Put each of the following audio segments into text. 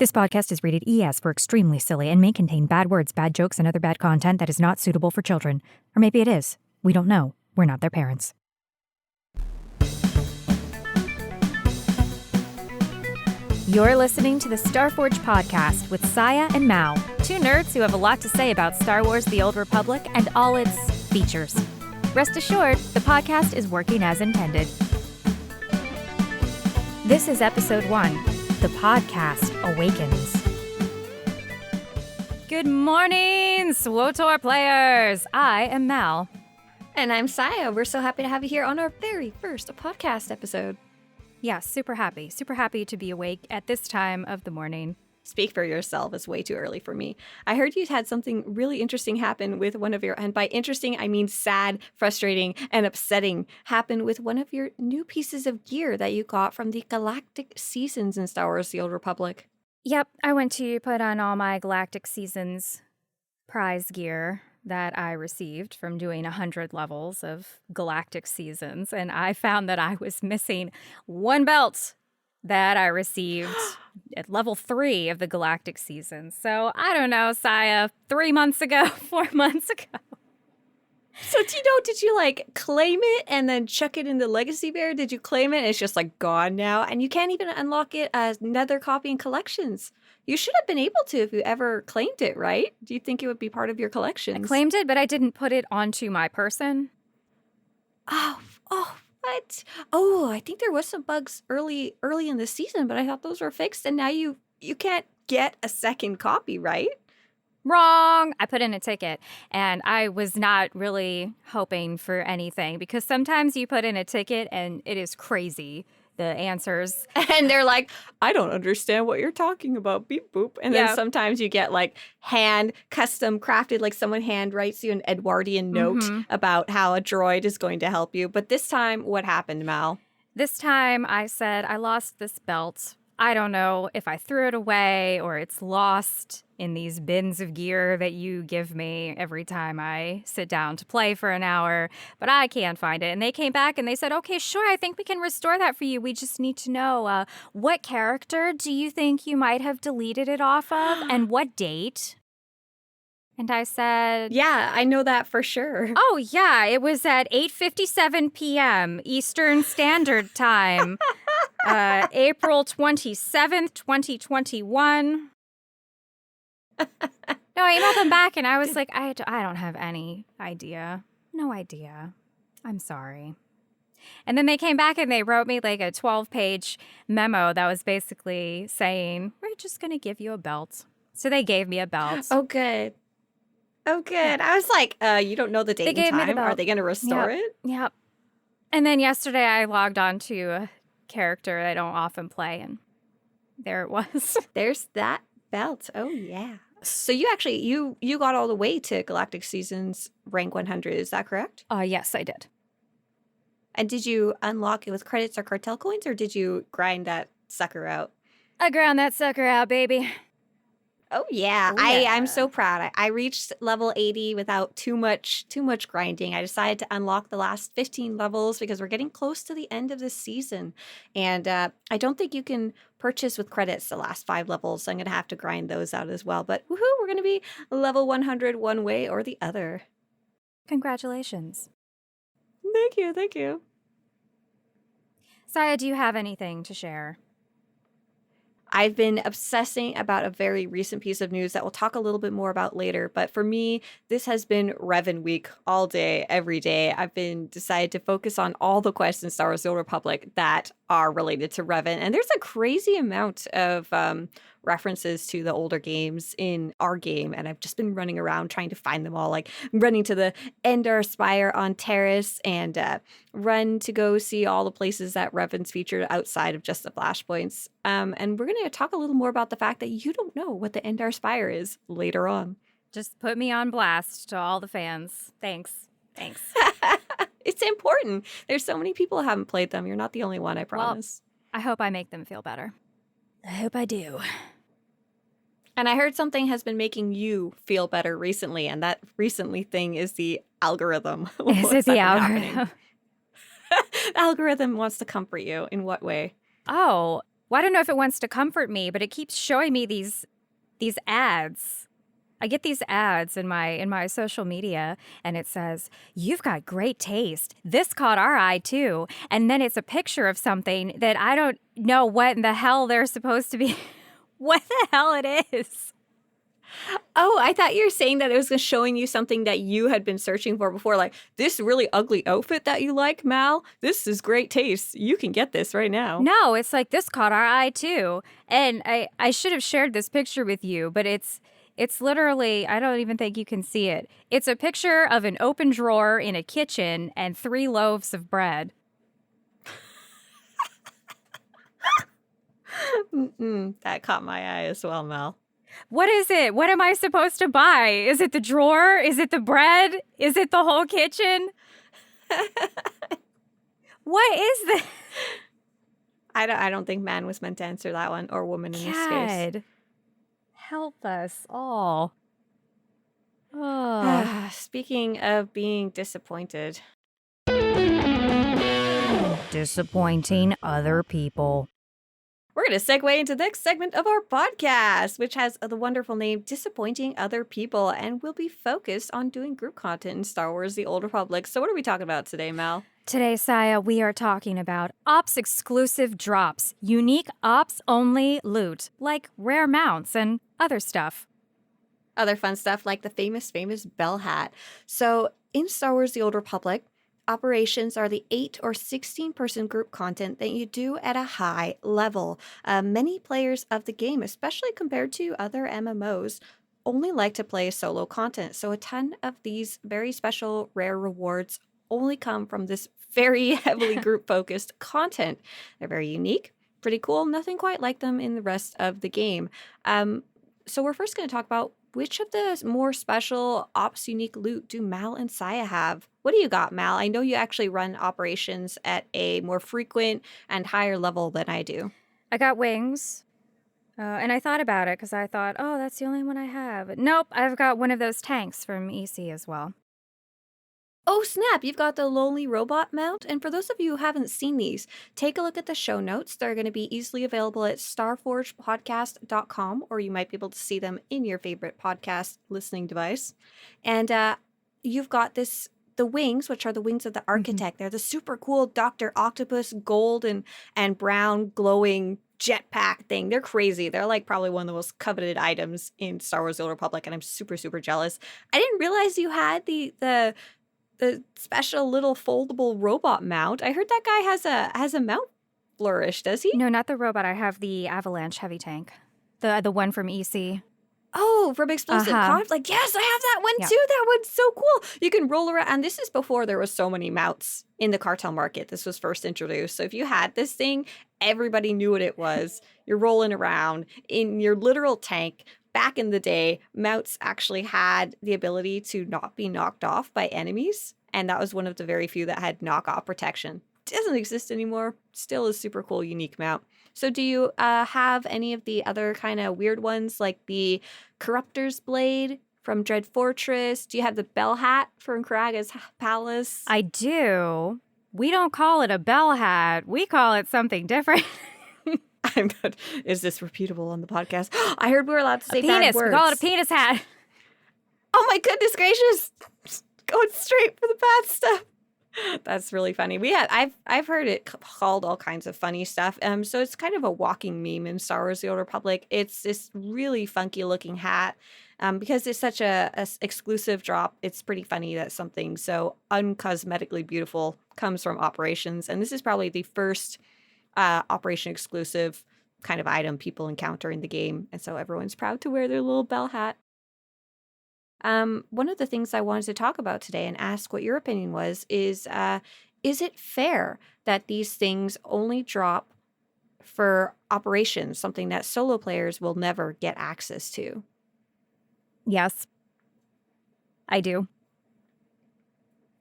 This podcast is rated ES for extremely silly and may contain bad words, bad jokes, and other bad content that is not suitable for children. Or maybe it is. We don't know. We're not their parents. You're listening to the Starforge podcast with Scya and Mal, two nerds who have a lot to say about Star Wars: The Old Republic and all its features. Rest assured, the podcast is working as intended. This is episode 1. The podcast Awakens. Good morning, SWTOR players! I am Mal. And I'm Scya. We're so happy to have you here on our very first podcast episode. Yeah, super happy. Super happy to be awake at this time of the morning. Speak for yourself. It's way too early for me. I heard you had something really interesting happen with one of your, and by interesting, I mean sad, frustrating, and upsetting, happen with one of your new pieces of gear that you got from the Galactic Seasons in Star Wars: The Old Republic. Yep, I went to put on all my Galactic Seasons prize gear that I received from doing 100 levels of Galactic Seasons, and I found that I was missing one belt that I received at level 3 of the Galactic Seasons. So, I don't know, Scya, 3 months ago, 4 months ago. So, did you like claim it and then chuck it in the Legacy Bear? Did you claim it and it's just like gone now? And you can't even unlock it as another copy in collections. You should have been able to if you ever claimed it, right? Do you think it would be part of your collections? I claimed it, but I didn't put it onto my person. Oh, what? Oh, I think there was some bugs early in the season, but I thought those were fixed, and now you can't get a second copy, right? Wrong. I put in a ticket, and I was not really hoping for anything, because sometimes you put in a ticket and it is crazy, the answers. And they're like, I don't understand what you're talking about, beep boop. And then sometimes you get like hand custom crafted, like someone hand writes you an Edwardian note about how a droid is going to help you. But this time, what happened, Mal? This time I said, I lost this belt. I don't know if I threw it away or it's lost in these bins of gear that you give me every time I sit down to play for an hour, but I can't find it. And they came back and they said, okay, sure, I think we can restore that for you. We just need to know what character do you think you might have deleted it off of and what date? And I said... Yeah, I know that for sure. Oh, yeah, it was at 8:57 p.m. Eastern Standard Time, April 27th, 2021. No, I emailed them back, and I was like, I don't have any idea. No idea. I'm sorry. And then they came back, and they wrote me like a 12-page memo that was basically saying, we're just going to give you a belt. So they gave me a belt. Oh, good. Oh, good. I was like, you don't know the date and time? Are they going to restore it? Yep. And then yesterday I logged on to a character I don't often play, and there it was. There's that belt. Oh, yeah. So you actually, you got all the way to Galactic Seasons rank 100. Is that correct? Yes, I did. And did you unlock it with credits or cartel coins, or did you grind that sucker out? I ground that sucker out, baby. Oh, yeah. I'm so proud. I reached level 80 without too much grinding. I decided to unlock the last 15 levels because we're getting close to the end of this season. And I don't think you can purchase with credits the last 5 levels, so I'm going to have to grind those out as well. But woohoo, we're going to be level 100 one way or the other. Congratulations. Thank you. Scya, do you have anything to share? I've been obsessing about a very recent piece of news that we'll talk a little bit more about later. But for me, this has been Revan week all day, every day. I've been decided to focus on all the quests in Star Wars: The Old Republic that are related to Revan. And there's a crazy amount of references to the older games in our game. And I've just been running around trying to find them all, like running to the Endar Spire on Terrace and run to go see all the places that Revan's featured outside of just the flashpoints. And we're going to talk a little more about the fact that you don't know what the Endar Spire is later on. Just put me on blast to all the fans. Thanks. It's important. There's so many people who haven't played them. You're not the only one, I promise. Well, I hope I make them feel better. I hope I do. And I heard something has been making you feel better recently, and that recently thing is the algorithm. Is it the algorithm? The algorithm wants to comfort you. In what way? Oh, Well, I don't know if it wants to comfort me, but it keeps showing me these ads. I get these ads in my social media, and it says, "You've got great taste. This caught our eye too." And then it's a picture of something that I don't know what in the hell they're supposed to be, what the hell it is. Oh, I thought you were saying that it was showing you something that you had been searching for before, like this really ugly outfit that you like, Mal. This is great taste. You can get this right now. No, it's like, this caught our eye too. And I should have shared this picture with you, but it's literally, I don't even think you can see it. It's a picture of an open drawer in a kitchen and 3 loaves of bread. That caught my eye as well, Mal. What is it? What am I supposed to buy? Is it the drawer? Is it the bread? Is it the whole kitchen? What is this? I don't think man was meant to answer that one, or woman in this case. God, help us all. Oh. Speaking of being disappointed. Disappointing other people. We're going to segue into the next segment of our podcast, which has the wonderful name Disappointing Other People, and we'll be focused on doing group content in Star Wars The Old Republic. So what are we talking about today, Mal? Today, Scya, we are talking about Ops exclusive drops, unique Ops only loot, like rare mounts and other stuff. Other fun stuff like the famous bell hat. So in Star Wars The Old Republic, operations are the 8 or 16-person group content that you do at a high level. Many players of the game, especially compared to other MMOs, only like to play solo content. So a ton of these very special rare rewards only come from this very heavily group-focused content. They're very unique, pretty cool, nothing quite like them in the rest of the game. So we're first going to talk about which of the more special Ops unique loot do Mal and Scya have? What do you got, Mal? I know you actually run operations at a more frequent and higher level than I do. I got wings, and I thought about it because I thought, oh, that's the only one I have. Nope, I've got one of those tanks from EC as well. Oh, snap! You've got the Lonely Robot mount. And for those of you who haven't seen these, take a look at the show notes. They're going to be easily available at starforgepodcast.com, or you might be able to see them in your favorite podcast listening device. And you've got the wings, which are the wings of the Architect. They're the super cool Dr. Octopus gold and brown glowing jetpack thing. They're crazy. They're like probably one of the most coveted items in Star Wars The Old Republic, and I'm super, super jealous. I didn't realize you had the special little foldable robot mount. I heard that guy has a mount flourish, does he? No, not the robot. I have the Avalanche heavy tank. The one from EC. Oh, from Explosive Conflict. Like, yes, I have that one too. That one's so cool. You can roll around. And this is before there was so many mounts in the cartel market. This was first introduced. So if you had this thing, everybody knew what it was. You're rolling around in your literal tank. Back in the day, mounts actually had the ability to not be knocked off by enemies, and that was one of the very few that had knockoff protection. It doesn't exist anymore. Still a super cool, unique mount. So do you have any of the other kind of weird ones, like the Corruptor's Blade from Dread Fortress? Do you have the bell hat from Karaga's Palace? I do. We don't call it a bell hat. We call it something different. I'm good. Is this reputable on the podcast? I heard we were allowed to say bad words. We call it a penis hat. Oh my goodness gracious! Going straight for the bad stuff. That's really funny. I've heard it called all kinds of funny stuff. So it's kind of a walking meme in Star Wars: The Old Republic. It's this really funky looking hat. Because it's such a exclusive drop, it's pretty funny that something so uncosmetically beautiful comes from Operations. And this is probably the first Operation exclusive kind of item people encounter in the game, and so everyone's proud to wear their little bell hat. One of the things I wanted to talk about today and ask what your opinion was is it fair that these things only drop for Operations, something that solo players will never get access to? Yes, I do.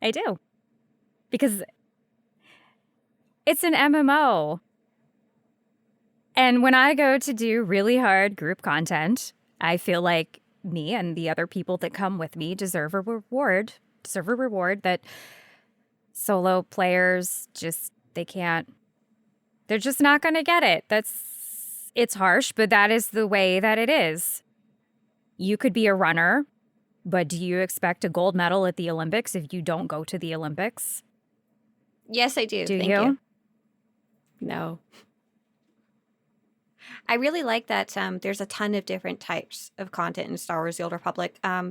I do. Because it's an MMO. And when I go to do really hard group content, I feel like me and the other people that come with me deserve a reward that solo players they're just not going to get it. It's harsh, but that is the way that it is. You could be a runner, but do you expect a gold medal at the Olympics if you don't go to the Olympics? Yes, I do. Do Thank you? you. No. I really like that there's a ton of different types of content in Star Wars: The Old Republic. A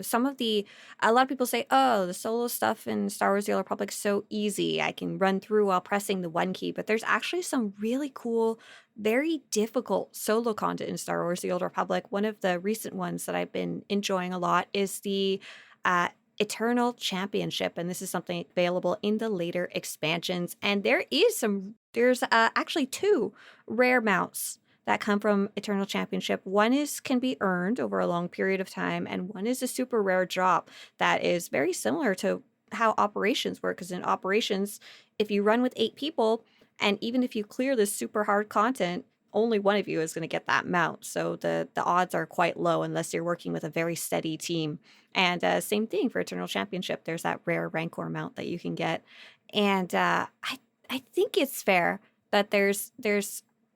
lot of people say, oh, the solo stuff in Star Wars: The Old Republic is so easy. I can run through while pressing the one key. But there's actually some really cool, very difficult solo content in Star Wars: The Old Republic. One of the recent ones that I've been enjoying a lot is the uh, Eternal Championship. And this is something available in the later expansions. And there's actually two rare mounts that come from Eternal Championship. One can be earned over a long period of time, and one is a super rare drop that is very similar to how operations work. Because in operations, if you run with 8 people, and even if you clear this super hard content, only one of you is going to get that mount. So the odds are quite low unless you're working with a very steady team. And same thing for Eternal Championship. There's that rare Rancor mount that you can get, and I think it's fair that there's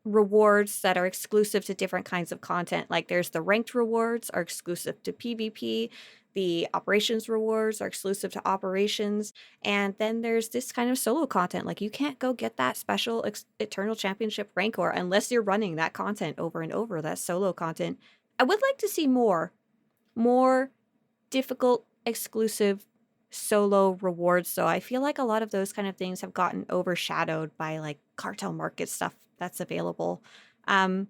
rewards that are exclusive to different kinds of content. Like there's the ranked rewards are exclusive to PvP, the operations rewards are exclusive to operations, and then there's this kind of solo content. Like you can't go get that special Eternal Championship Rancor unless you're running that content over and over, that solo content. I would like to see more difficult exclusive solo rewards, so I feel like a lot of those kind of things have gotten overshadowed by like cartel market stuff that's available. Um,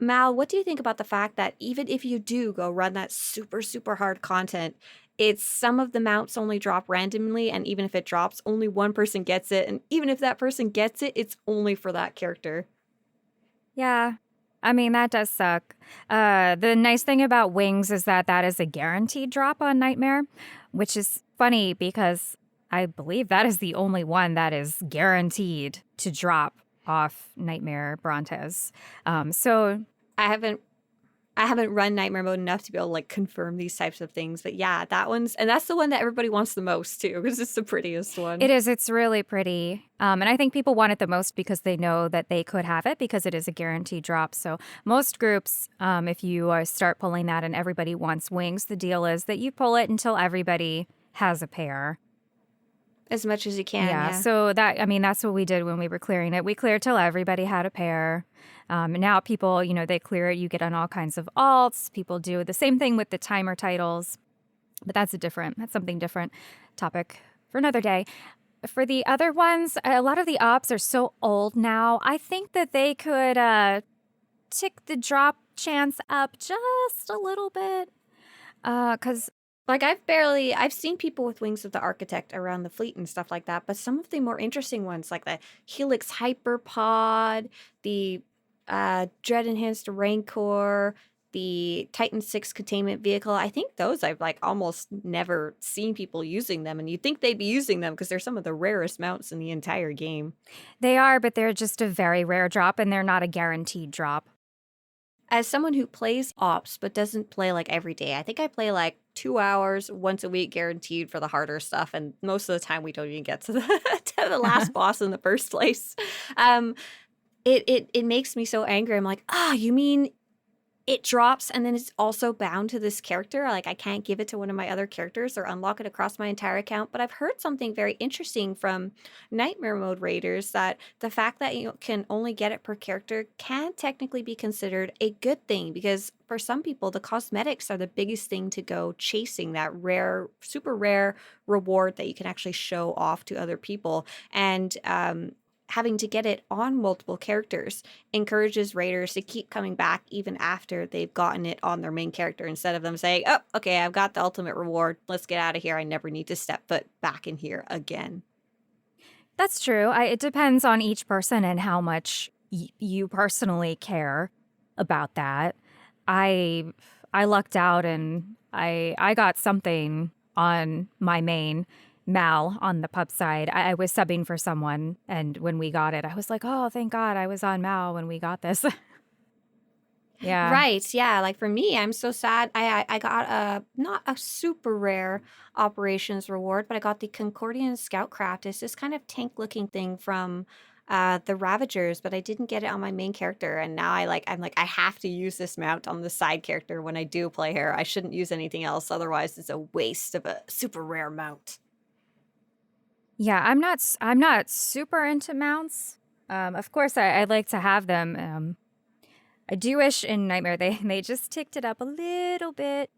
Mal, what do you think about the fact that even if you do go run that super, super hard content, it's some of the mounts only drop randomly, and even if it drops, only one person gets it, and even if that person gets it, it's only for that character. Yeah. I mean, that does suck. The nice thing about Wings is that that is a guaranteed drop on Nightmare, which is funny because I believe that is the only one that is guaranteed to drop off Nightmare Brontes. So I haven't run nightmare mode enough to be able to like confirm these types of things, but yeah, that's the one that everybody wants the most too, because it's the prettiest one. it is, it's really pretty. And I think people want it the most because they know that they could have it because it is a guaranteed drop. So most groups, if you start pulling that and everybody wants Wings, the deal is that you pull it until everybody has a pair. As much as you can, Yeah, yeah. so that's what we did when we were clearing it. We cleared till everybody had a pair. And now people, they clear it. You get on all kinds of alts. People do the same thing with the timer titles, but that's something different topic for another day. For the other ones, a lot of the ops are so old now. I think that they could tick the drop chance up just a little bit. Because Like I've seen people with Wings of the Architect around the fleet and stuff like that, but some of the more interesting ones, like the Helix Hyperpod, the Dread Enhanced Rancor, the Titan 6 containment vehicle, I think those I've like almost never seen people using them, and you'd think they'd be using them because they're some of the rarest mounts in the entire game. they are, but they're just a very rare drop and they're not a guaranteed drop. As someone who plays ops but doesn't play like every day, I think I play like 2 hours once a week guaranteed for the harder stuff, and most of the time we don't even get to the to the last boss in the first place. Um, it makes me so angry. I'm like, you mean it drops and then it's also bound to this character? Like I can't give it to one of my other characters or unlock it across my entire account. But I've heard something very interesting from Nightmare Mode raiders, that the fact that you can only get it per character can technically be considered a good thing, because for some people the cosmetics are the biggest thing to go chasing, that rare, super rare reward that you can actually show off to other people. And having to get it on multiple characters encourages raiders to keep coming back even after they've gotten it on their main character, instead of them saying, oh, okay, I've got the ultimate reward, let's get out of here, I never need to step foot back in here again. That's true. It depends on each person and how much you personally care about that. I I lucked out and I got something on my main Mal on the pub side. I was subbing for someone, and when we got it, I was like, "Oh, thank God I was on Mal when we got this." Yeah. Right, yeah, like for me, I'm so sad. I got a not a super rare operations reward, but I got the Concordian Scout Craft. It's this kind of tank looking thing from the Ravagers, but I didn't get it on my main character. And now I'm like, I have to use this mount on the side character when I do play her. I shouldn't use anything else. Otherwise, it's a waste of a super rare mount. Yeah, I'm not super into mounts. Of course, I'd like to have them. I do wish in Nightmare they just ticked it up a little bit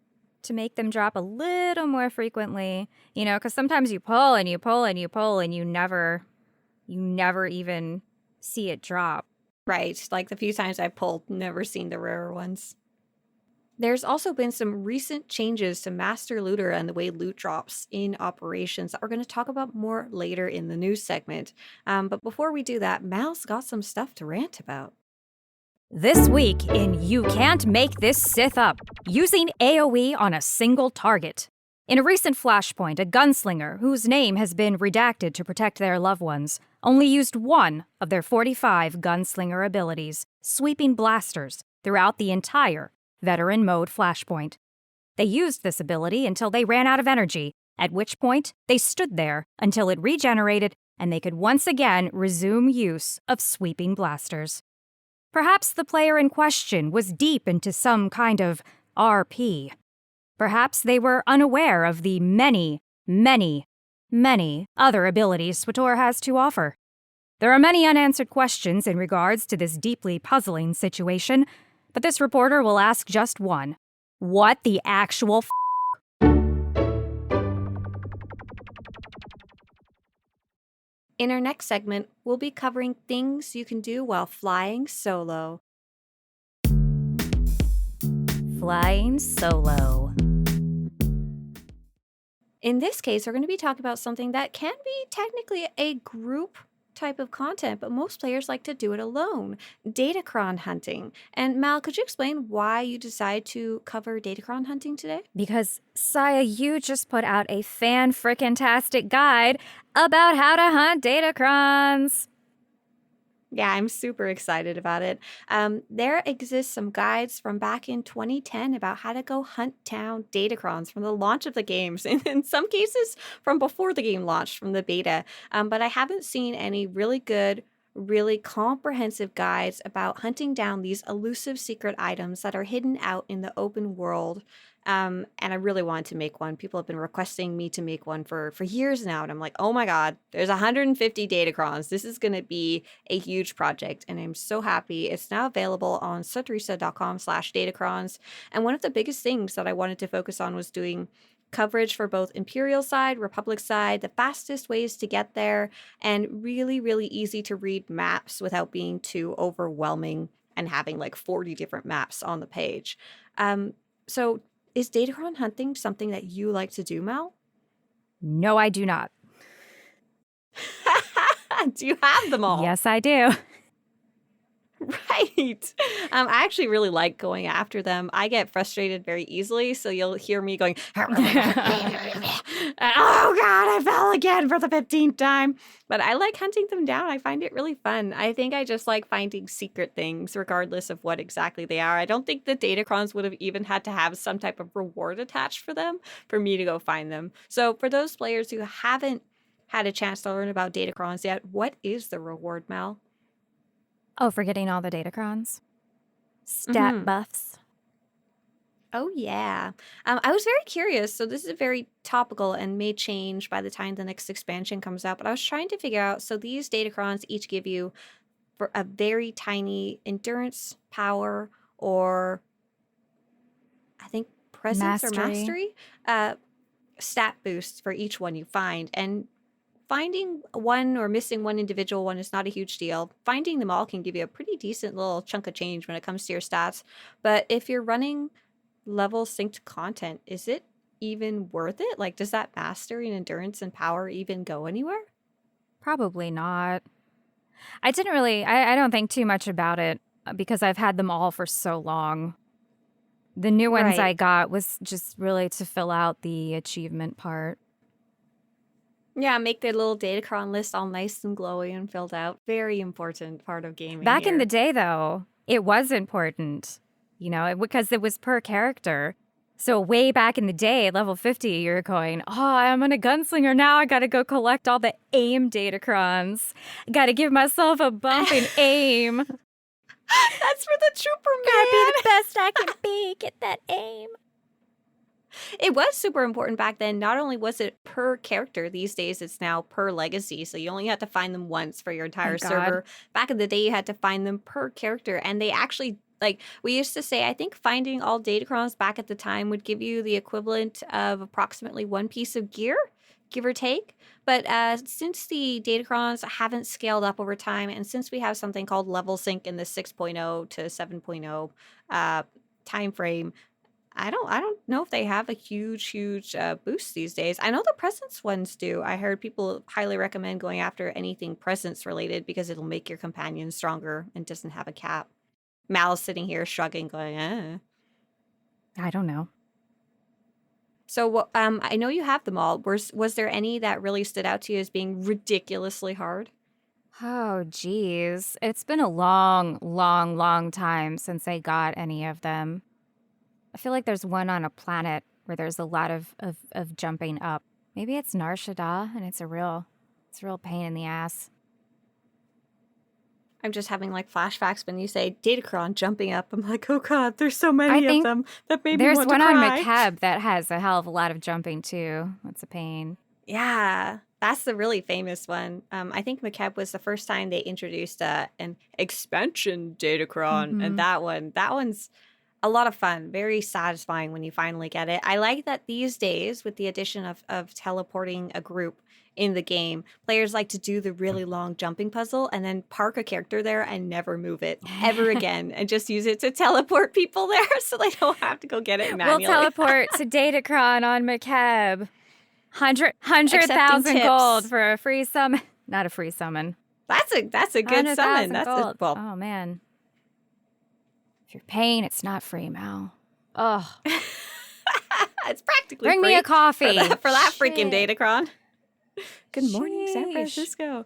to make them drop a little more frequently. You know, because sometimes you pull and you pull and you pull and you never even see it drop. Right. Like the few times I pulled, never seen the rarer ones. There's also been some recent changes to Master Looter and the way loot drops in operations that we're going to talk about more later in the news segment. But before we do that, Mal's got some stuff to rant about. This week in You Can't Make This Sith Up, using AoE on a single target. In a recent flashpoint, a gunslinger, whose name has been redacted to protect their loved ones, only used one of their 45 gunslinger abilities, sweeping blasters, throughout the entire Veteran Mode flashpoint. They used this ability until they ran out of energy, at which point they stood there until it regenerated and they could once again resume use of sweeping blasters. Perhaps the player in question was deep into some kind of RP. Perhaps they were unaware of the many, many, many other abilities SWTOR has to offer. There are many unanswered questions in regards to this deeply puzzling situation, but this reporter will ask just one. What the actual In our next segment, we'll be covering things you can do while flying solo. Flying solo. In this case, we're going to be talking about something that can be technically a group type of content, but most players like to do it alone. Datacron hunting. And Mal, could you explain why you decided to cover Datacron hunting today? Because, Scya, you just put out a fan-frickin-tastic guide about how to hunt Datacrons. Yeah, I'm super excited about it. There exists some guides from back in 2010 about how to go hunt down Datacrons from the launch of the games, and in some cases from before the game launched, from the beta. But I haven't seen any really good, really comprehensive guides about hunting down these elusive secret items that are hidden out in the open world. And I really wanted to make one. People have been requesting me to make one for years now. And I'm like, oh my God, there's 150 Datacrons. This is going to be a huge project. And I'm so happy. It's now available on Swtorista.com/Datacrons. And one of the biggest things that I wanted to focus on was doing coverage for both Imperial side, Republic side, the fastest ways to get there, and really, really easy to read maps without being too overwhelming and having like 40 different maps on the page. So is Datacron hunting something that you like to do, Mal? No, I do not. Do you have them all? Yes, I do. Right. I actually really like going after them. I get frustrated very easily, so you'll hear me going, oh God, I fell again for the 15th time. But I like hunting them down. I find it really fun. I think I just like finding secret things, regardless of what exactly they are. I don't think the Datacrons would have even had to have some type of reward attached for them for me to go find them. So for those players who haven't had a chance to learn about Datacrons yet, what is the reward, Mal? Oh, for getting all the Datacrons? Stat buffs. Oh, yeah. I was very curious. So this is very topical and may change by the time the next expansion comes out. But I was trying to figure out, so these Datacrons each give you for a very tiny endurance, power, or I think presence or mastery stat boost for each one you find. And finding one or missing one individual one is not a huge deal. Finding them all can give you a pretty decent little chunk of change when it comes to your stats. But if you're running level synced content, is it even worth it? Like, does that mastery and endurance and power even go anywhere? Probably not. I don't think too much about it because I've had them all for so long. The new ones I got was just really to fill out the achievement part. Yeah, make their little Datacron list all nice and glowy and filled out. Very important part of gaming. Back in the day, though, it was important, you know, because it was per character. So way back in the day, at level 50, you're going, oh, I'm a gunslinger now. I got to go collect all the aim datacrons. Got to give myself a bump in aim. That's for the trooper, man. Gotta be the best I can be. Get that aim. It was super important back then. Not only was it per character, these days it's now per legacy. So you only had to find them once for your entire server. Back in the day, you had to find them per character. And they actually, like, we used to say, I think finding all datacrons back at the time would give you the equivalent of approximately one piece of gear, give or take. But since the datacrons haven't scaled up over time, and since we have something called level sync in the 6.0 to 7.0 time frame, I don't know if they have a huge boost these days. I know the presence ones do. I heard people highly recommend going after anything presence related because it'll make your companion stronger and doesn't have a cap. Mal's sitting here shrugging, going, I don't know. So I know you have them all. Was there any that really stood out to you as being ridiculously hard? Oh, geez. It's been a long time since I got any of them. I feel like there's one on a planet where there's a lot of jumping up. Maybe it's Nar Shaddaa, and it's a real pain in the ass. I'm just having like flashbacks when you say Datacron jumping up. I'm like, oh god, there's so many of them that made me want to cry. There's one on McKeb that has a hell of a lot of jumping too. That's a pain. Yeah, that's the really famous one. I think McKeb was the first time they introduced an expansion Datacron, and that one's a lot of fun, very satisfying when you finally get it. I like that these days, with the addition of teleporting a group in the game, players like to do the really long jumping puzzle and then park a character there and never move it ever again and just use it to teleport people there so they don't have to go get it manually. We'll teleport to Datacron on McKeb. 100,000 gold for a free summon. Not a free summon. That's a good summon. That's gold. Oh, man. If you're paying, it's not free, Mal. Oh. It's practically Bring free me a coffee. For that freaking Datacron. Good morning, San Francisco.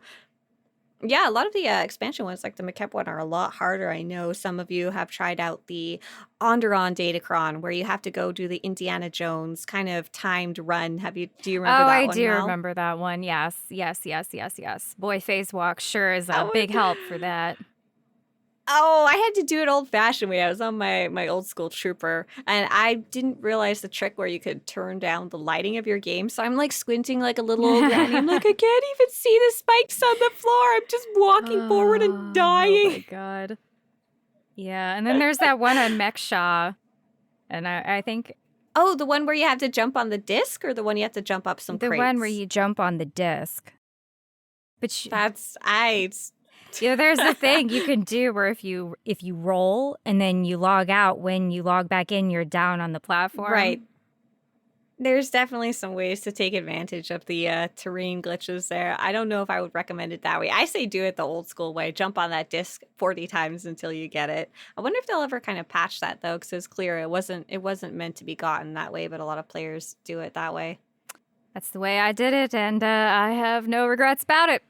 Yeah, a lot of the expansion ones, like the McKeb one, are a lot harder. I know some of you have tried out the Onderon Datacron, where you have to go do the Indiana Jones kind of timed run. Do you remember that one, I do Mal? remember that one. Yes. Boy Face Walk sure is a big help for that. Oh, I had to do it old-fashioned way. I was on my old school trooper, and I didn't realize the trick where you could turn down the lighting of your game. So I'm like squinting like a little old granny. I'm like, I can't even see the spikes on the floor. I'm just walking forward and dying. Oh my god. Yeah, and then there's that one on Mechshaw, and I think... Oh, the one where you have to jump on the disc, or the one you have to jump up some crates? The one where you jump on the disc. But there's a thing you can do where if you roll and then you log out, when you log back in, you're down on the platform. Right. There's definitely some ways to take advantage of the terrain glitches there. I don't know if I would recommend it that way. I say do it the old school way. Jump on that disc 40 times until you get it. I wonder if they'll ever kind of patch that, though, because it's clear it wasn't meant to be gotten that way, but a lot of players do it that way. That's the way I did it, and I have no regrets about it.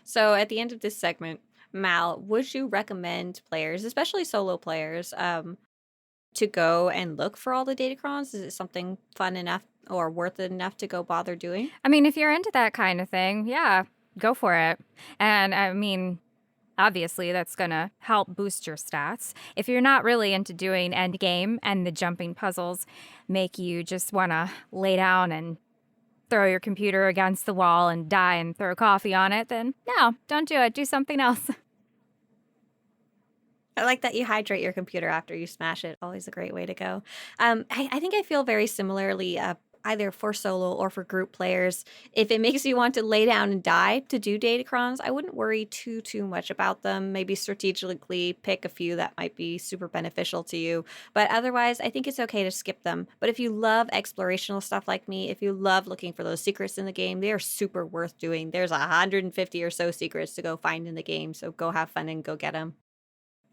So at the end of this segment, Mal, would you recommend players, especially solo players, to go and look for all the Datacrons? Is it something fun enough or worth it enough to go bother doing? I mean, if you're into that kind of thing, yeah, go for it. And I mean, obviously that's going to help boost your stats. If you're not really into doing end game and the jumping puzzles make you just want to lay down and throw your computer against the wall and die and throw coffee on it, then no, don't do it. Do something else. I like that you hydrate your computer after you smash it. Always a great way to go. I think I feel very similarly, either for solo or for group players. If it makes you want to lay down and die to do Datacrons, I wouldn't worry too much about them. Maybe strategically pick a few that might be super beneficial to you. But otherwise, I think it's okay to skip them. But if you love explorational stuff like me, if you love looking for those secrets in the game, they are super worth doing. There's 150 or so secrets to go find in the game, so go have fun and go get them.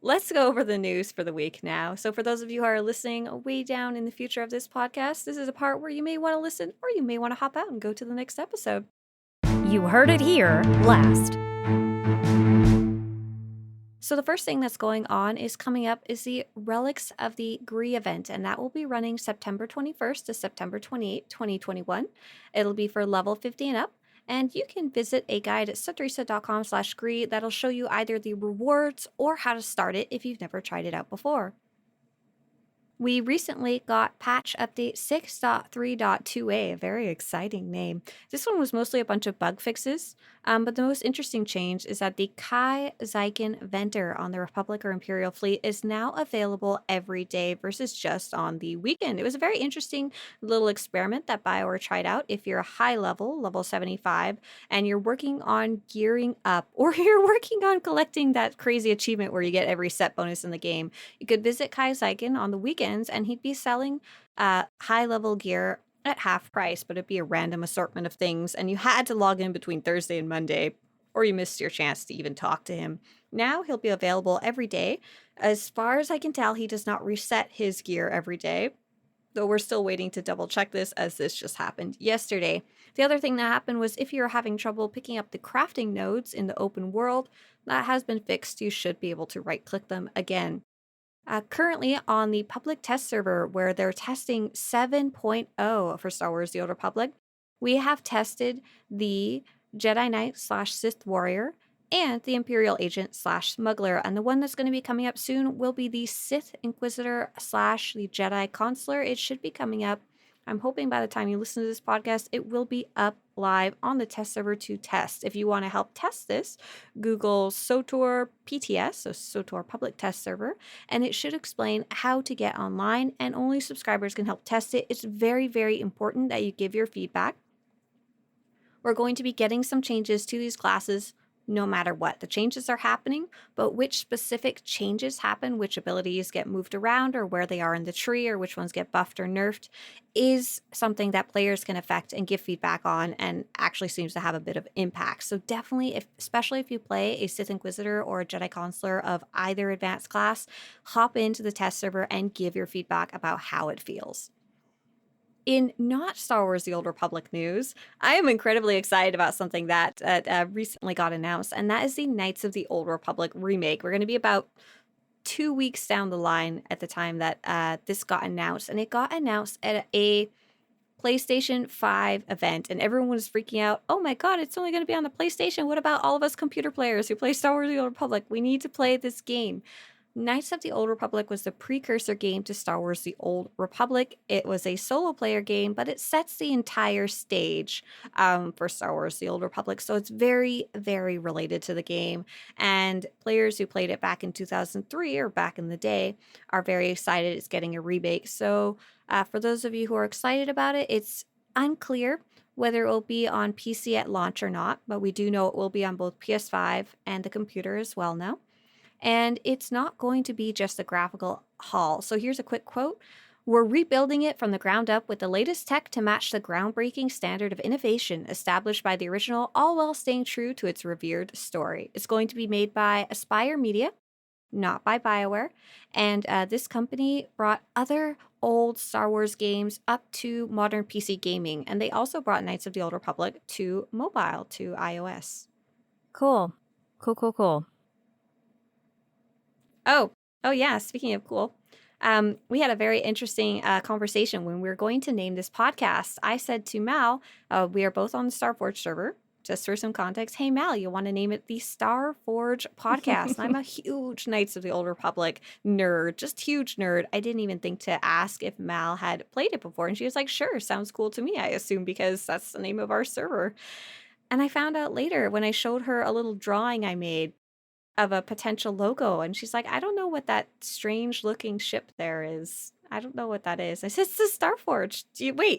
Let's go over the news for the week now. So for those of you who are listening way down in the future of this podcast, this is a part where you may want to listen or you may want to hop out and go to the next episode. You heard it here last. So the first thing that's going on is coming up is the Relics of the Gree event, and that will be running September 21st to September 28th, 2021. It'll be for level 50 and up, and you can visit a guide at swtorista.com/Gree that'll show you either the rewards or how to start it if you've never tried it out before. We recently got patch update 6.3.2a, a very exciting name. This one was mostly a bunch of bug fixes, but the most interesting change is that the Kai Zyken Venter on the Republic or Imperial fleet is now available every day versus just on the weekend. It was a very interesting little experiment that BioWare tried out. If you're a high level 75, and you're working on gearing up, or you're working on collecting that crazy achievement where you get every set bonus in the game, you could visit Kai Zyken on the weekends and he'd be selling high level gear at half price, but it'd be a random assortment of things, and you had to log in between Thursday and Monday, or you missed your chance to even talk to him. Now he'll be available every day. As far as I can tell, he does not reset his gear every day, though we're still waiting to double check this, as this just happened yesterday. The other thing that happened was if you're having trouble picking up the crafting nodes in the open world, that has been fixed. You should be able to right click them again. Currently on the public test server where they're testing 7.0 for Star Wars The Old Republic, we have tested the Jedi Knight / Sith Warrior and the Imperial Agent / Smuggler. And the one that's going to be coming up soon will be the Sith Inquisitor / the Jedi Consular. It should be coming up. I'm hoping by the time you listen to this podcast, it will be up live on the test server to test. If you want to help test this, Google SWTOR PTS, so SWTOR Public Test Server, and it should explain how to get online, and only subscribers can help test it. It's very, very important that you give your feedback. We're going to be getting some changes to these classes no matter what. The changes are happening, but which specific changes happen, which abilities get moved around, or where they are in the tree, or which ones get buffed or nerfed, is something that players can affect and give feedback on, and actually seems to have a bit of impact. So definitely, especially if you play a Sith Inquisitor or a Jedi Consular of either advanced class, hop into the test server and give your feedback about how it feels. In not Star Wars The Old Republic news, I am incredibly excited about something that recently got announced, and that is the Knights of the Old Republic remake. We're going to be about 2 weeks down the line at the time that this got announced, and it got announced at a PlayStation 5 event, and everyone was freaking out. Oh my god, it's only going to be on the PlayStation. What about all of us computer players who play Star Wars The Old Republic? We need to play this game. Knights of the Old Republic was the precursor game to Star Wars The Old Republic. It was a solo player game, but it sets the entire stage for Star Wars The Old Republic. So it's very, very related to the game. And players who played it back in 2003 or back in the day are very excited it's getting a remake. So for those of you who are excited about it, it's unclear whether it will be on PC at launch or not, but we do know it will be on both PS5 and the computer as well now. And it's not going to be just a graphical haul. So here's a quick quote. "We're rebuilding it from the ground up with the latest tech to match the groundbreaking standard of innovation established by the original, all while staying true to its revered story. It's going to be made by Aspyr Media, not by BioWare. And this company brought other old Star Wars games up to modern PC gaming. And they also brought Knights of the Old Republic to mobile, to iOS." Cool. Cool. Oh yeah, speaking of cool, we had a very interesting conversation when we were going to name this podcast. I said to Mal, we are both on the Starforge server, just for some context. Hey Mal, you want to name it the Starforge podcast? And I'm a huge Knights of the Old Republic nerd, just huge nerd. I didn't even think to ask if Mal had played it before. And she was like, sure, sounds cool to me, I assume, because that's the name of our server. And I found out later when I showed her a little drawing I made of a potential logo, and she's like, I don't know what that strange looking ship there is. I don't know what that is. I said, it's the Starforge.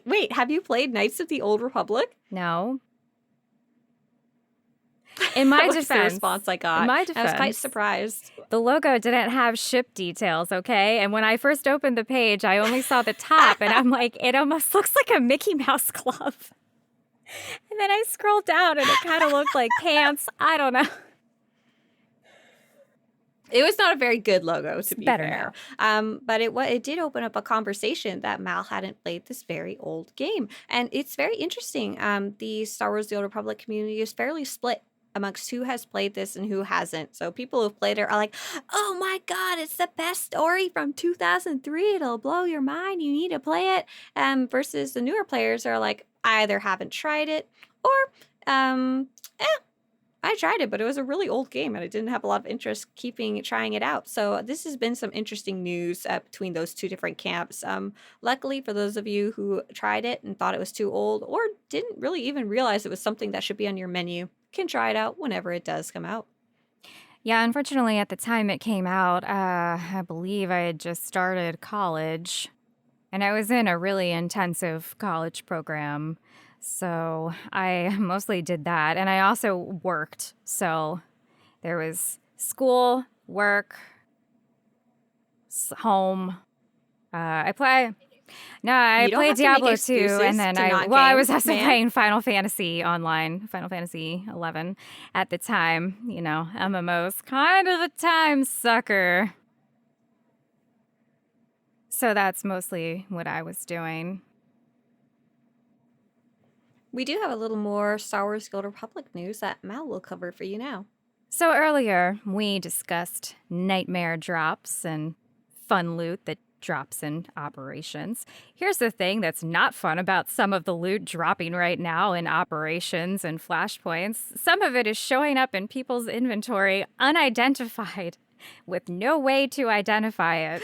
Wait, have you played Knights of the Old Republic? No. In my That was defense, the response I got. In my I was quite defense, surprised. the logo didn't have ship details, okay? And when I first opened the page, I only saw the top, and I'm like, it almost looks like a Mickey Mouse glove. And then I scrolled down, and it kind of looked like pants. I don't know. It was not a very good logo, to be better fair. But it did open up a conversation that Mal hadn't played this very old game. And it's very interesting. The Star Wars The Old Republic community is fairly split amongst who has played this and who hasn't. So people who've played it are like, oh my God, it's the best story from 2003. It'll blow your mind. You need to play it. Versus the newer players are like, I either haven't tried it or, I tried it, but it was a really old game and I didn't have a lot of interest trying it out. So this has been some interesting news between those two different camps. Luckily for those of you who tried it and thought it was too old or didn't really even realize it was something that should be on your menu, can try it out whenever it does come out. Yeah, unfortunately, at the time it came out, I believe I had just started college, and I was in a really intensive college program. So I mostly did that. And I also worked. So there was school, work, home. I played Diablo 2. And then I was also playing Final Fantasy online, Final Fantasy 11 at the time. You know, MMOs, kind of a time sucker. So that's mostly what I was doing. We do have a little more Star Wars Guild Republic news that Mal will cover for you now. So earlier, we discussed nightmare drops and fun loot that drops in operations. Here's the thing that's not fun about some of the loot dropping right now in operations and flashpoints. Some of it is showing up in people's inventory unidentified, with no way to identify it.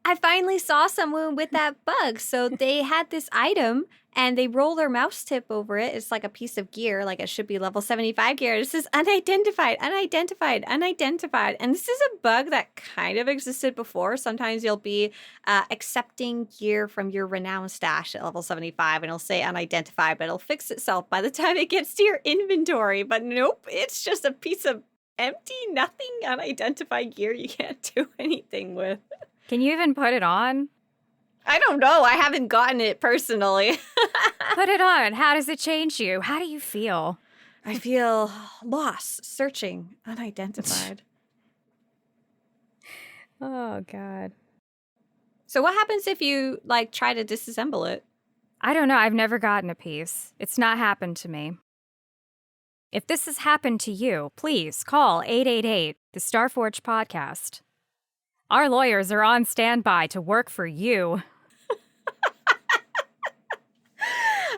I finally saw someone with that bug. So they had this item and they roll their mouse tip over it. It's like a piece of gear, like it should be level 75 gear. It says unidentified, unidentified, unidentified. And this is a bug that kind of existed before. Sometimes you'll be accepting gear from your renown stash at level 75 and it'll say unidentified, but it'll fix itself by the time it gets to your inventory. But nope, it's just a piece of empty, nothing, unidentified gear you can't do anything with. Can you even put it on? I don't know. I haven't gotten it personally. Put it on. How does it change you? How do you feel? I feel lost, searching, unidentified. Oh, God. So what happens if you, try to disassemble it? I don't know. I've never gotten a piece. It's not happened to me. If this has happened to you, please call 888, the Starforge podcast. Our lawyers are on standby to work for you.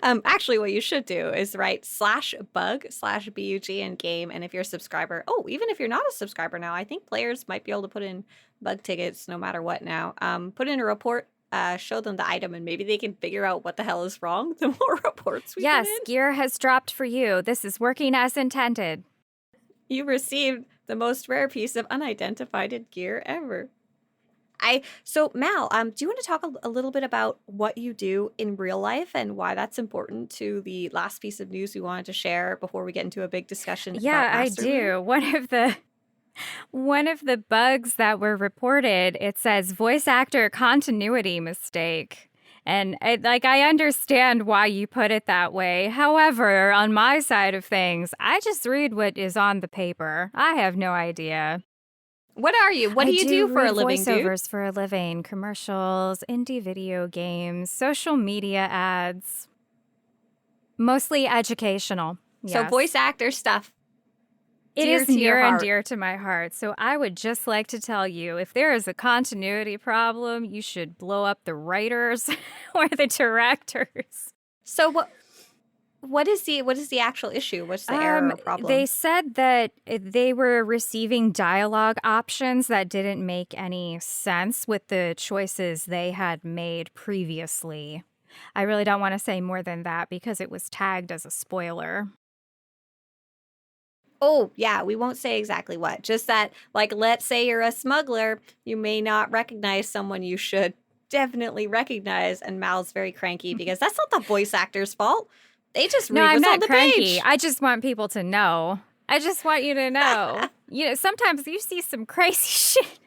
Actually, what you should do is write /bug/BUG in game. And if you're a subscriber, even if you're not a subscriber now, I think players might be able to put in bug tickets no matter what now. Put in a report, show them the item, and maybe they can figure out what the hell is wrong. The more reports we Yes, put in. gear has dropped for you. This is working as intended. You received the most rare piece of unidentified gear ever. So Mal, do you want to talk a little bit about what you do in real life and why that's important to the last piece of news we wanted to share before we get into a big discussion? Yeah, I do. One of the bugs that were reported, it says voice actor continuity mistake. And I understand why you put it that way. However, on my side of things, I just read what is on the paper. I have no idea. What are you? What do you do for a living, voiceovers for a living, commercials, indie video games, social media ads. Mostly educational. Yes. So voice actor stuff. It is near and dear to my heart. So I would just like to tell you, if there is a continuity problem, you should blow up the writers or the directors. So what is the actual issue? What's the error or problem? They said that they were receiving dialogue options that didn't make any sense with the choices they had made previously. I really don't want to say more than that because it was tagged as a spoiler. Oh, yeah, we won't say exactly what. Just that, let's say you're a smuggler, you may not recognize someone you should definitely recognize, and Mal's very cranky because that's not the voice actor's fault. They just read what's on the cranky. page. I just want people to know. I just want you to know. Sometimes you see some crazy shit.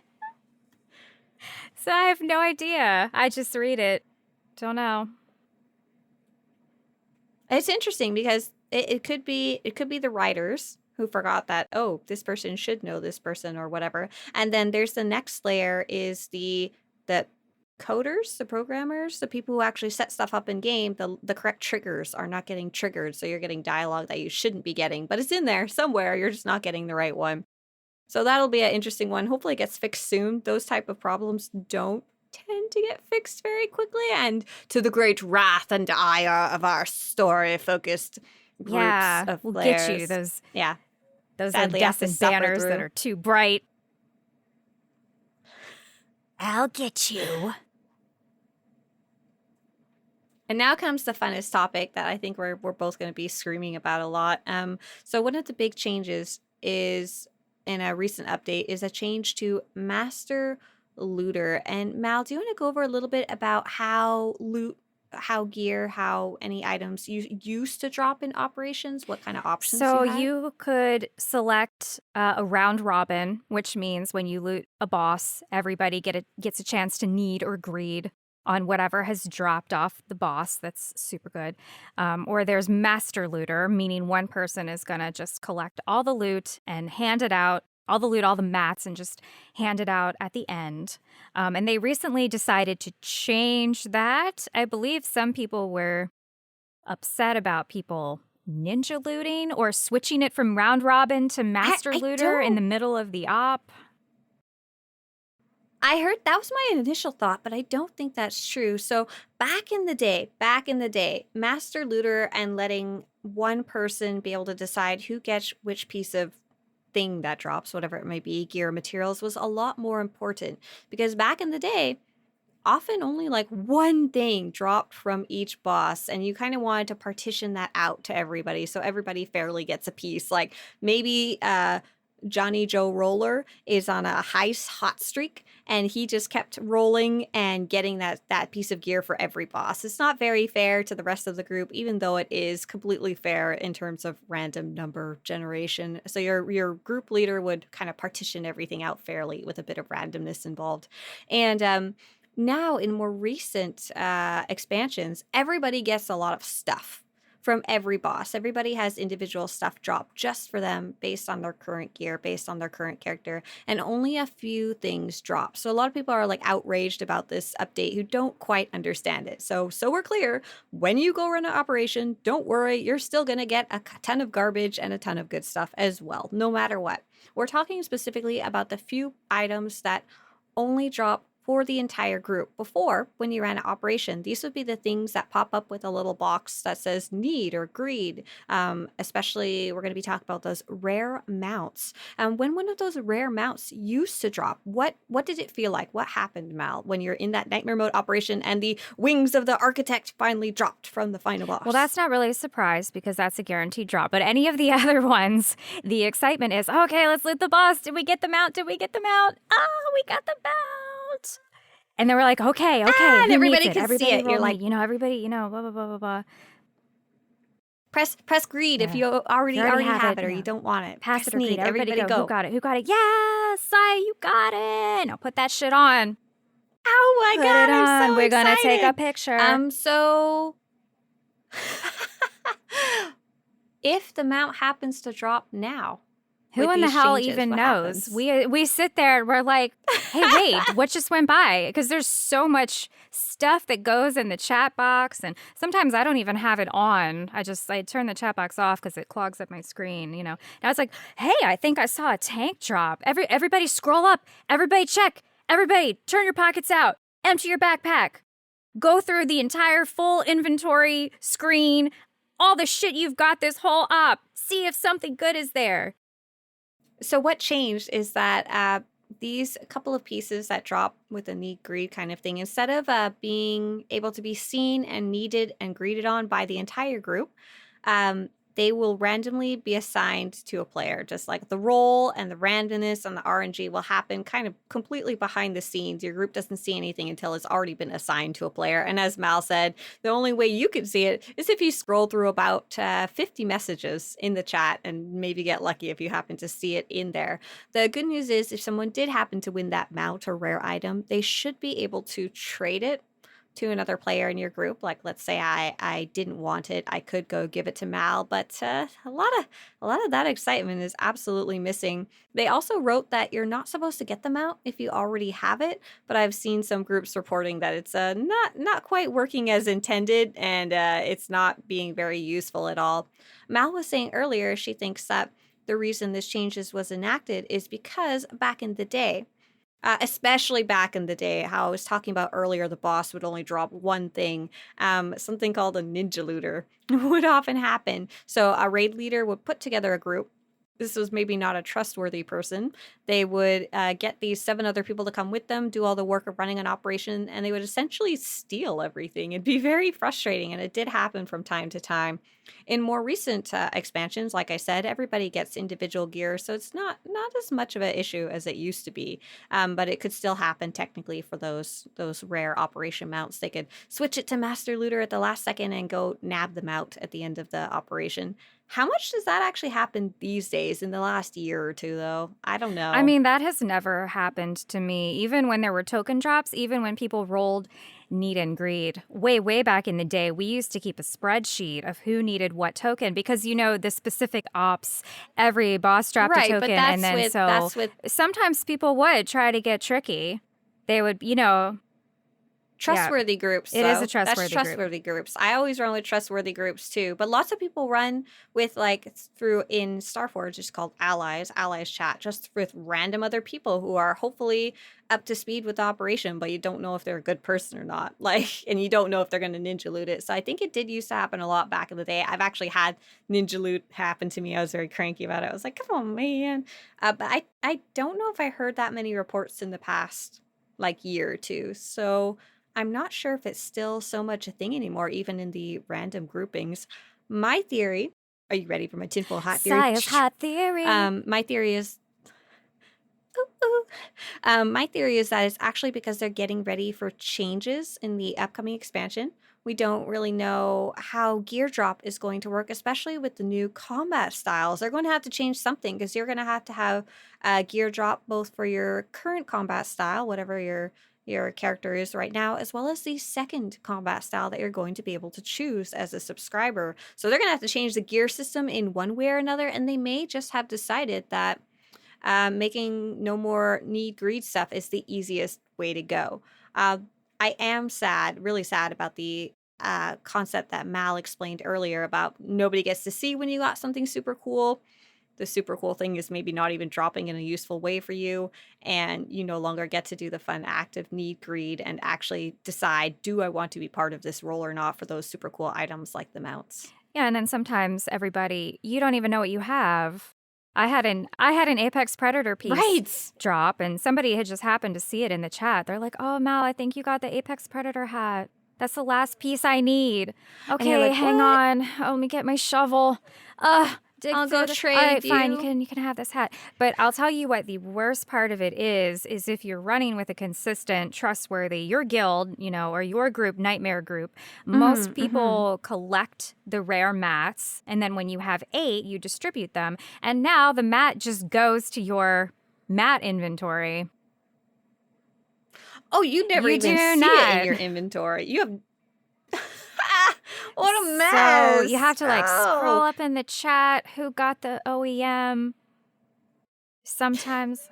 So I have no idea. I just read it. Don't know. It's interesting because it could be the writers who forgot that, this person should know this person or whatever. And then there's the next layer is the coders, the programmers, the people who actually set stuff up in game, the correct triggers are not getting triggered. So you're getting dialogue that you shouldn't be getting, but it's in there somewhere. You're just not getting the right one. So that'll be an interesting one. Hopefully it gets fixed soon. Those type of problems don't tend to get fixed very quickly, and to the great wrath and ire of our story-focused groups of we'll players. get you those Sadly, have to iridescent suffer banners that through. are too bright. I'll get you. And now comes the funnest topic that I think we're both going to be screaming about a lot. So one of the big changes is in a recent update is a change to Master Looter. And Mal, do you want to go over a little bit about how loot, how gear, how any items you used to drop in operations, what kind of options So you had? you could select a round robin, which means when you loot a boss, everybody gets a chance to need or greed on whatever has dropped off the boss. That's super good. Or there's master looter, meaning one person is going to just collect all the loot and hand it out, all the loot, all the mats, and just hand it out at the end. And they recently decided to change that. I believe some people were upset about people ninja looting or switching it from round robin to master I looter in the don't- middle of the op. I heard that was my initial thought, but I don't think that's true. So back in the day, Master Looter and letting one person be able to decide who gets which piece of thing that drops, whatever it may be, gear or materials, was a lot more important. Because back in the day, often only like one thing dropped from each boss, and you kind of wanted to partition that out to everybody so everybody fairly gets a piece. Like maybe Johnny Joe Roller is on a heist hot streak, and he just kept rolling and getting that piece of gear for every boss. It's not very fair to the rest of the group, even though it is completely fair in terms of random number generation. So your group leader would kind of partition everything out fairly with a bit of randomness involved. And now in more recent expansions, everybody gets a lot of stuff from every boss. Everybody has individual stuff dropped just for them based on their current gear, based on their current character, and only a few things drop. So a lot of people are like outraged about this update who don't quite understand it. So we're clear, when you go run an operation, don't worry, you're still going to get a ton of garbage and a ton of good stuff as well, no matter what. We're talking specifically about the few items that only drop for the entire group. Before, when you ran an operation, these would be the things that pop up with a little box that says need or greed. Especially, we're going to be talking about those rare mounts. When one of those rare mounts used to drop, what did it feel like? What happened, Mal, when you're in that nightmare mode operation and the wings of the architect finally dropped from the final boss? Well, that's not really a surprise because that's a guaranteed drop. But any of the other ones, the excitement is, okay, let's loot the boss. Did we get them out? Did we get them out? Oh, we got them out. And they were like, okay, and who everybody needs it? can see Everybody it. You're roll like, me. Everybody, blah, blah, blah, blah, blah. Press greed if Yeah. you already have it or yeah. you don't want it. Pass Press it or need. greed. Everybody go. go. Who got it? Who got it? Yes, Saya, you got it. Now put that shit on. Oh my Put god, it on. I'm so We're gonna take a excited. picture. So if the mount happens to drop now, Who with in the these hell changes, even what knows? happens? We sit there and we're like, hey, wait, what just went by? Because there's so much stuff that goes in the chat box, and sometimes I don't even have it on. I turn the chat box off because it clogs up my screen. Now it's like, hey, I think I saw a tank drop. Everybody scroll up. Everybody check. Everybody turn your pockets out. Empty your backpack. Go through the entire full inventory screen. All the shit you've got this whole op. See if something good is there. So what changed is that these couple of pieces that drop with a need greed kind of thing, instead of being able to be seen and needed and greeted on by the entire group, they will randomly be assigned to a player. Just like the role and the randomness and the RNG will happen kind of completely behind the scenes. Your group doesn't see anything until it's already been assigned to a player. And as Mal said, the only way you can see it is if you scroll through about 50 messages in the chat and maybe get lucky if you happen to see it in there. The good news is if someone did happen to win that mount or rare item, they should be able to trade it to another player in your group. Like, let's say I didn't want it, I could go give it to Mal, but a lot of that excitement is absolutely missing. They also wrote that you're not supposed to get them out if you already have it, but I've seen some groups reporting that it's not quite working as intended, and it's not being very useful at all. Mal was saying earlier she thinks that the reason this changes was enacted is because back in the day, especially back in the day, how I was talking about earlier, the boss would only drop one thing. Something called a ninja looter would often happen. So a raid leader would put together a group. This was maybe not a trustworthy person. They would get these 7 other people to come with them, do all the work of running an operation, and they would essentially steal everything. It'd be very frustrating, and it did happen from time to time. In more recent expansions, like I said, everybody gets individual gear, so it's not as much of an issue as it used to be. But it could still happen technically for those rare operation mounts. They could switch it to Master Looter at the last second and go nab them out at the end of the operation. How much does that actually happen these days in the last year or two, though? I don't know. I mean, that has never happened to me. Even when there were token drops, even when people rolled need and greed, way back in the day, we used to keep a spreadsheet of who needed what token because, you know, the specific ops, every boss dropped a token. And then sometimes people would try to get tricky. They would, you know... Trustworthy groups. It is a trustworthy That's trustworthy groups. I always run with trustworthy groups too. But lots of people run with through in Starforge, it's called allies chat, just with random other people who are hopefully up to speed with the operation, but you don't know if they're a good person or not. And you don't know if they're going to ninja loot it. So I think it did used to happen a lot back in the day. I've actually had ninja loot happen to me. I was very cranky about it. I was like, come on, man. But I don't know if I heard that many reports in the past year or two. So I'm not sure if it's still so much a thing anymore, even in the random groupings. My theory, are you ready for my tinfoil hat theory? Science hot theory. My theory is, my theory is that it's actually because they're getting ready for changes in the upcoming expansion. We don't really know how gear drop is going to work, especially with the new combat styles. They're going to have to change something because you're going to have gear drop both for your current combat style, whatever your character is right now, as well as the second combat style that you're going to be able to choose as a subscriber. So they're going to have to change the gear system in one way or another, and they may just have decided that making no more need greed stuff is the easiest way to go. I am really sad about the concept that Mal explained earlier about nobody gets to see when you got something super cool. The super cool thing is maybe not even dropping in a useful way for you, and you no longer get to do the fun act of need greed and actually decide, do I want to be part of this role or not for those super cool items like the mounts. Yeah, and then sometimes you don't even know what you have. I had an Apex Predator piece drop, and somebody had just happened to see it in the chat. They're like, "Oh, Mal, I think you got the Apex Predator hat. That's the last piece I need." Okay, hang on. Oh, let me get my shovel. I'll go trade. All right, fine. You can have this hat. But I'll tell you what the worst part of it is if you're running with a consistent, trustworthy, your guild, or your group, Nightmare group, most people collect the rare mats, and then when you have 8, you distribute them, and now the mat just goes to your mat inventory. Oh, you never even see it in your inventory. You have... What a mess. So you have to scroll up in the chat who got the OEM. Sometimes.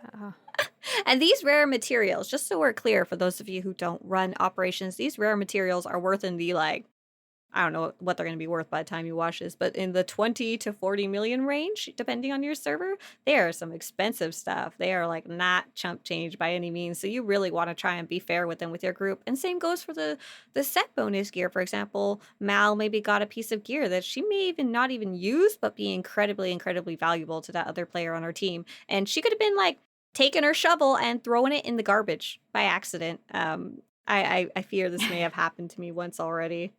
And these rare materials, just so we're clear for those of you who don't run operations, these rare materials are worth in the I don't know what they're going to be worth by the time you watch this, but in the 20 to 40 million range, depending on your server, they are some expensive stuff. They are not chump change by any means. So you really want to try and be fair with them with your group. And same goes for the set bonus gear. For example, Mal maybe got a piece of gear that she may even not even use, but be incredibly, incredibly valuable to that other player on her team. And she could have been taking her shovel and throwing it in the garbage by accident. I fear this may have happened to me once already.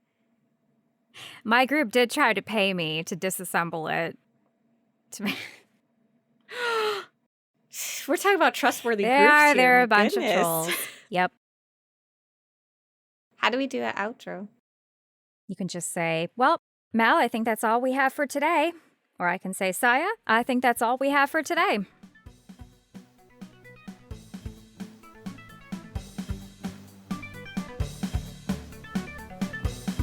My group did try to pay me to disassemble it. We're talking about trustworthy groups here. They're a bunch of trolls. Yep. How do we do an outro? You can just say, well, Mal, I think that's all we have for today. Or I can say, Scya, I think that's all we have for today.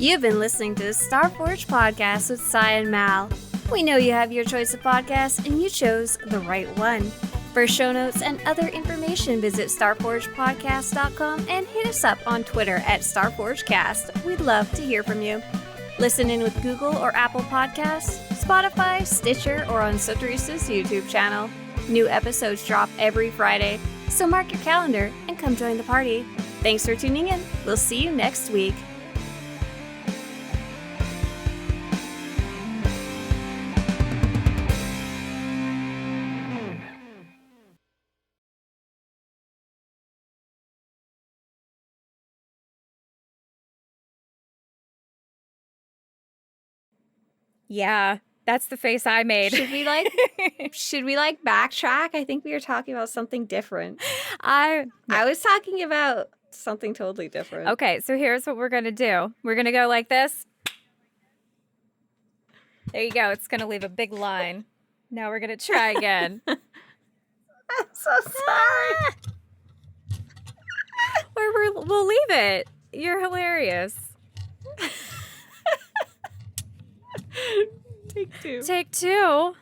You've been listening to the Starforge podcast with Scya and Mal. We know you have your choice of podcasts, and you chose the right one. For show notes and other information, visit starforgepodcast.com and hit us up on Twitter at StarforgeCast. We'd love to hear from you. Listen in with Google or Apple Podcasts, Spotify, Stitcher, or on Swtorista's YouTube channel. New episodes drop every Friday, so mark your calendar and come join the party. Thanks for tuning in. We'll see you next week. Yeah, that's the face I made. Should we backtrack? I think we were talking about something different. I was talking about something totally different. Okay, so here's what we're going to do. We're going to go like this. There you go. It's going to leave a big line. Now we're going to try again. I'm so sorry. Or we'll leave it. You're hilarious. Take two. Take two.